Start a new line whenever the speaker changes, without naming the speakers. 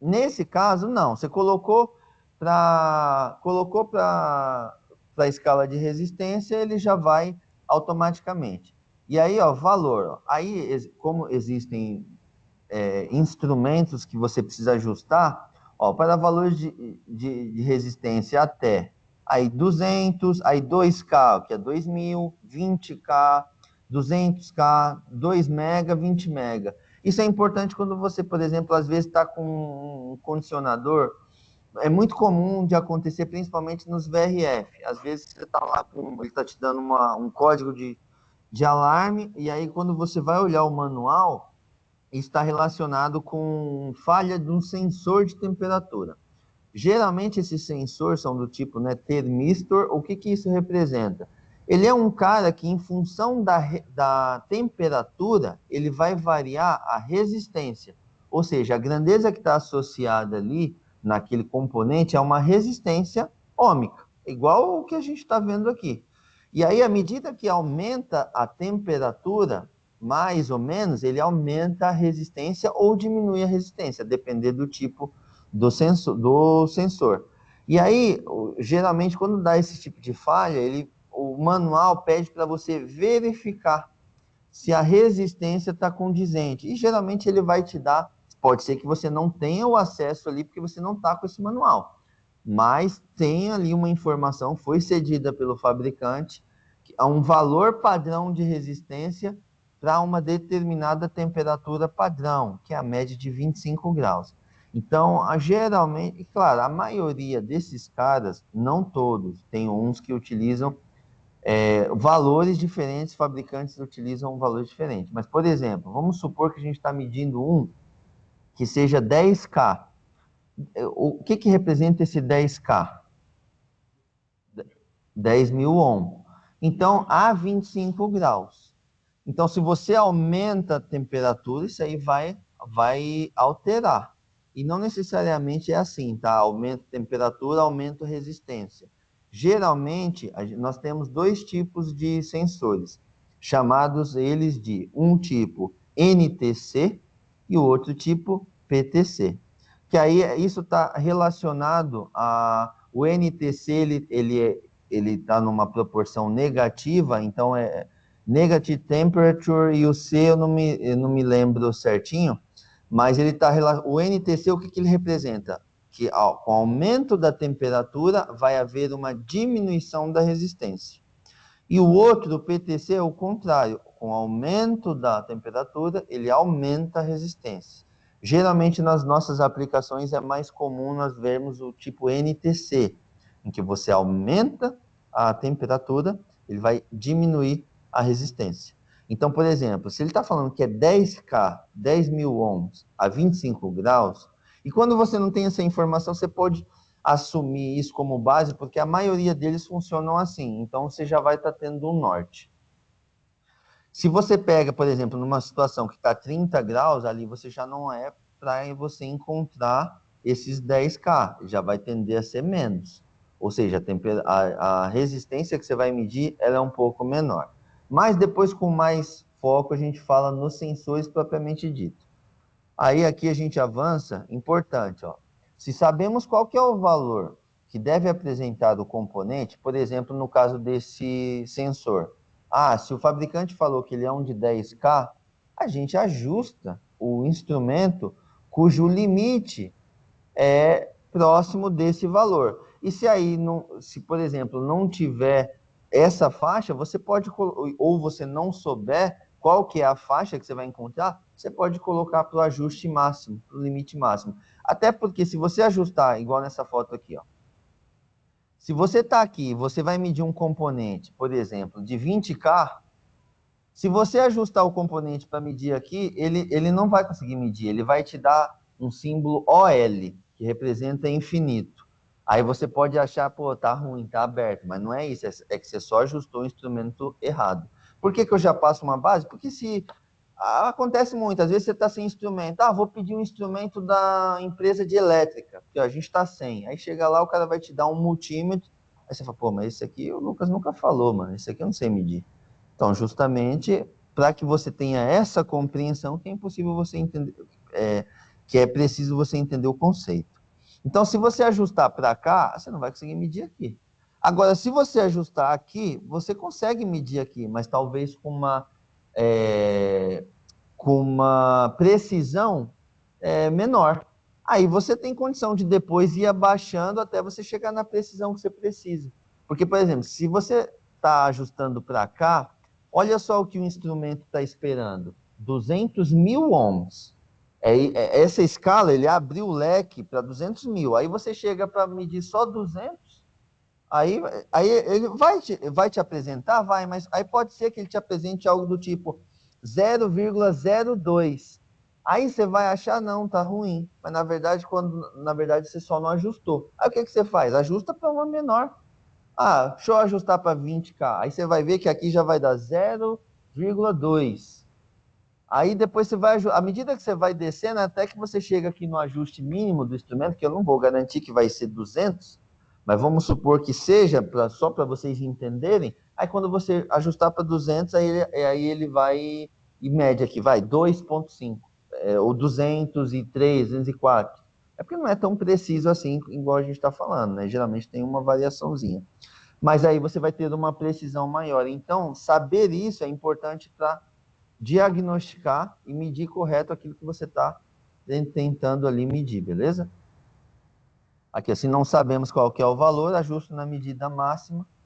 Nesse caso, não. Você colocou para a escala de resistência, ele já vai automaticamente. E aí, ó, valor. Ó, aí, como existem instrumentos que você precisa ajustar, ó, para valores de resistência até aí 200, aí 2K, que é 2000, 20K, 200K, 2 mega, 20 mega. Isso é importante quando você, por exemplo, às vezes está com um condicionador. É muito comum de acontecer, principalmente nos VRF. Às vezes você está lá, ele está te dando um código de alarme, e aí quando você vai olhar o manual, está relacionado com falha de um sensor de temperatura. Geralmente esses sensores são do tipo, né, termistor. O que isso representa? Ele é um cara que, em função da temperatura, ele vai variar a resistência. Ou seja, a grandeza que está associada ali naquele componente é uma resistência ôhmica, igual o que a gente está vendo aqui. E aí, à medida que aumenta a temperatura, mais ou menos, ele aumenta a resistência ou diminui a resistência, dependendo do tipo do sensor. E aí, geralmente, quando dá esse tipo de falha, o manual pede para você verificar se a resistência está condizente. E geralmente ele vai te dar, pode ser que você não tenha o acesso ali, porque você não está com esse manual, mas tem ali uma informação, foi cedida pelo fabricante, a um valor padrão de resistência para uma determinada temperatura padrão, que é a média de 25 graus. Então, geralmente, claro, a maioria desses caras, não todos, tem uns que utilizam valores diferentes, fabricantes utilizam valores diferentes. Mas, por exemplo, vamos supor que a gente está medindo um que seja 10K. O que representa esse 10K? 10.000 ohm. Então, a 25 graus. Então, se você aumenta a temperatura, isso aí vai alterar. E não necessariamente é assim, tá? Aumenta a temperatura, aumenta a resistência. Geralmente, nós temos dois tipos de sensores, chamados eles de um tipo NTC e o outro tipo PTC. Que aí isso está relacionado o NTC, ele está numa proporção negativa, então é negative temperature, e o C eu não me lembro certinho, mas ele está, o NTC, o que ele representa? Que com o aumento da temperatura vai haver uma diminuição da resistência. E o outro, o PTC, é o contrário. Com o aumento da temperatura, ele aumenta a resistência. Geralmente, nas nossas aplicações, é mais comum nós vermos o tipo NTC, em que você aumenta a temperatura, ele vai diminuir a resistência. Então, por exemplo, se ele está falando que é 10K, 10.000 ohms a 25 graus, e quando você não tem essa informação, você pode assumir isso como base, porque a maioria deles funcionam assim. Então, você já vai estar tendo um norte. Se você pega, por exemplo, numa situação que está 30 graus, ali você já não é para você encontrar esses 10K, já vai tender a ser menos. Ou seja, a resistência que você vai medir, ela é um pouco menor. Mas depois, com mais foco, a gente fala nos sensores propriamente dito. Aí aqui a gente avança, importante, ó. Se sabemos qual que é o valor que deve apresentar o componente, por exemplo, no caso desse sensor. Se o fabricante falou que ele é um de 10K, a gente ajusta o instrumento cujo limite é próximo desse valor. E se aí, se por exemplo, não tiver essa faixa, você pode, ou você não souber qual que é a faixa que você vai encontrar, você pode colocar para o ajuste máximo, para o limite máximo. Até porque se você ajustar, igual nessa foto aqui, ó, se você está aqui, você vai medir um componente, por exemplo, de 20K, se você ajustar o componente para medir aqui, ele não vai conseguir medir, ele vai te dar um símbolo OL, que representa infinito. Aí você pode achar, pô, tá ruim, tá aberto, mas não é isso, é que você só ajustou o instrumento errado. Por que eu já passo uma base? Porque se acontece muito, às vezes você está sem instrumento, vou pedir um instrumento da empresa de elétrica, porque a gente está sem. Aí chega lá, o cara vai te dar um multímetro, aí você fala, pô, mas esse aqui o Lucas nunca falou, mano, esse aqui eu não sei medir. Então, justamente para que você tenha essa compreensão, que é impossível você entender, que é preciso você entender o conceito. Então, se você ajustar para cá, você não vai conseguir medir aqui. Agora, se você ajustar aqui, você consegue medir aqui, mas talvez com uma precisão menor. Aí você tem condição de depois ir abaixando até você chegar na precisão que você precisa. Porque, por exemplo, se você está ajustando para cá, olha só o que o instrumento está esperando. 200 mil ohms. Essa escala, ele abriu o leque para 200 mil. Aí você chega para medir só 200, aí ele vai te apresentar? Vai, mas aí pode ser que ele te apresente algo do tipo 0,02. Aí você vai achar, não, tá ruim. Mas na verdade você só não ajustou. Aí o que você faz? Ajusta para uma menor. Ah, deixa eu ajustar para 20K. Aí você vai ver que aqui já vai dar 0,2. Aí depois você vai, à medida que você vai descendo, até que você chega aqui no ajuste mínimo do instrumento, que eu não vou garantir que vai ser 200, mas vamos supor que seja, só para vocês entenderem. Aí quando você ajustar para 200, aí ele vai e mede aqui, vai 2,5, ou 203, 204. É porque não é tão preciso assim, igual a gente está falando, né? Geralmente tem uma variaçãozinha. Mas aí você vai ter uma precisão maior. Então, saber isso é importante para diagnosticar e medir correto aquilo que você está tentando ali medir, beleza? Aqui, assim, não sabemos qual que é o valor, ajusto na medida máxima